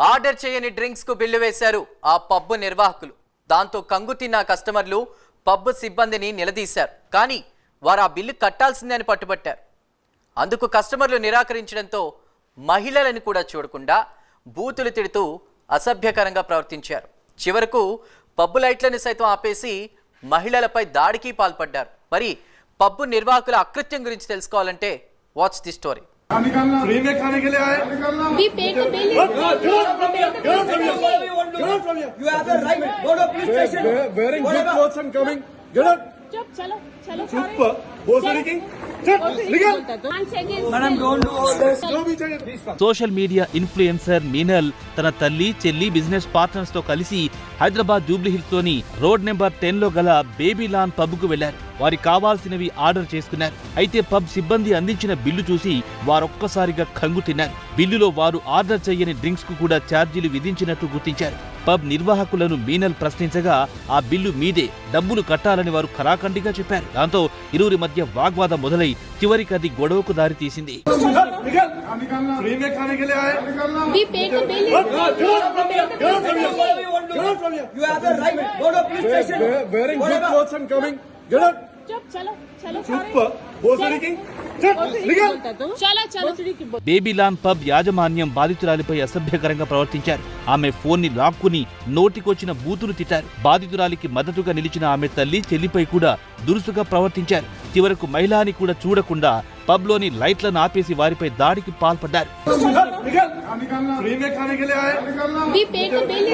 Order చేయని drinks కు bill వేశారు ఆ పబ్ నిర్వాహకులు. దాంతో కంగుతిన్న కస్టమర్లు పబ్ సిబ్బందిని నిలదీశారు. కానీ వారు ఆ బిల్లు కట్టాల్సిందే అని పట్టుబట్టారు. అందుకు కస్టమర్లు నిరాకరించడంతో మహిళలను కూడా చూడకుండా బూతులు తిడుతూ అసభ్యకరంగా ప్రవర్తించారు. చివరకు పబ్ లైట్లను సైతం ఆపేసి మహిళలపై దాడికి పాల్పడ్డారు. మరి పబ్ నిర్వాహకుల అకృత్యం గురించి తెలుసుకోవాలంటే వాచ్ ది స్టోరీ. फ्री में खाने के लिए आए We pay the bill. You have the right. Go to police station. Wearing good clothes and coming. Get out. चुप चलो चलो Super. Boss speaking. Chut. Legal. Madam don't do all this. No be चाहिए. Please come. Social media influencer Meenal తన తల్లి చెల్లి business partners తో కలిసి హైదరాబాద్ జూబ్లీ హిల్స్ లోని రోడ్ నెంబర్ 10 లో గల బేబీలాన్ పబ్ కు వెళ్లారు. వారికి కావాల్సినవి ఆర్డర్ చేసుకున్నారు. అయితే పబ్ సిబ్బంది అందించిన బిల్లు చూసి వారొక్కసారిగా కంగు తిన్నారు. బిల్లులో వారు ఆర్డర్ చేయని డ్రింక్స్ కు కూడా ఛార్జీలు విధించినట్టు గుర్తించారు. పబ్ నిర్వాహకులను మీనల్ ప్రశ్నించగా ఆ బిల్లు మీదే, డబ్బులు కట్టాలని వారు ఖరాఖండిగా చెప్పారు. దాంతో ఇరువురి మధ్య వాగ్వాదం మొదలై చివరికి అది గొడవకు దారితీసింది. फ्री में खाने के लिए आए We pay the bill. You have the right. Go to police station. Wearing good clothes and coming. Get out. चुप चलो चलो Super. Boss speaking. Chut. Legal. चलो चलो బేబీలాన్ పబ్ యాజమాన్యం బాధితురాలిపై అసభ్యకరంగా ప్రవర్తించారు. ఆమె ఫోన్ ని లాక్కుని నోటికొచ్చిన బూతులు తిట్టారు. బాధితురాలికి మద్దతుగా నిలిచిన ఆమె తల్లి చెల్లిపై కూడా దురుసుగా ప్రవర్తించారు. చివరకు మహిళని కూడా చూడకుండా పబ్ లోని లైట్లను ఆపేసి వారిపై దాడికి పాల్పడ్డారు. फ्री में खाने के लिए आए We pay the bill.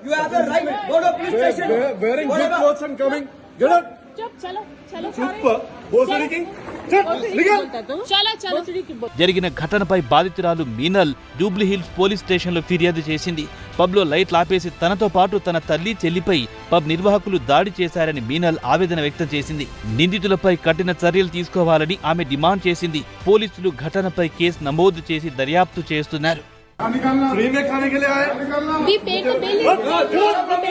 You have the right. Go to police station. Wearing good clothes and coming. Get out. चुप चलो चलो Super. Boss speaking. Chut. Legal. चलो चलो జరిగిన ఘటనపై బాధితురాలు మీనల్ జూబ్లీ హిల్స్ పోలీస్ స్టేషన్లో ఫిర్యాదు చేసింది. పబ్లో లైట్లు ఆపేసి తనతో పాటు తన తల్లి చెల్లిపై పబ్ నిర్వాహకులు దాడి చేశారని మీనల్ ఆవేదన వ్యక్తం చేసింది. నిందితులపై కఠిన చర్యలు తీసుకోవాలని ఆమె డిమాండ్ చేసింది. పోలీసులు ఘటనపై కేసు నమోదు చేసి దర్యాప్తు చేస్తున్నారు. फ्री में खाने के लिए आए We pay the bill.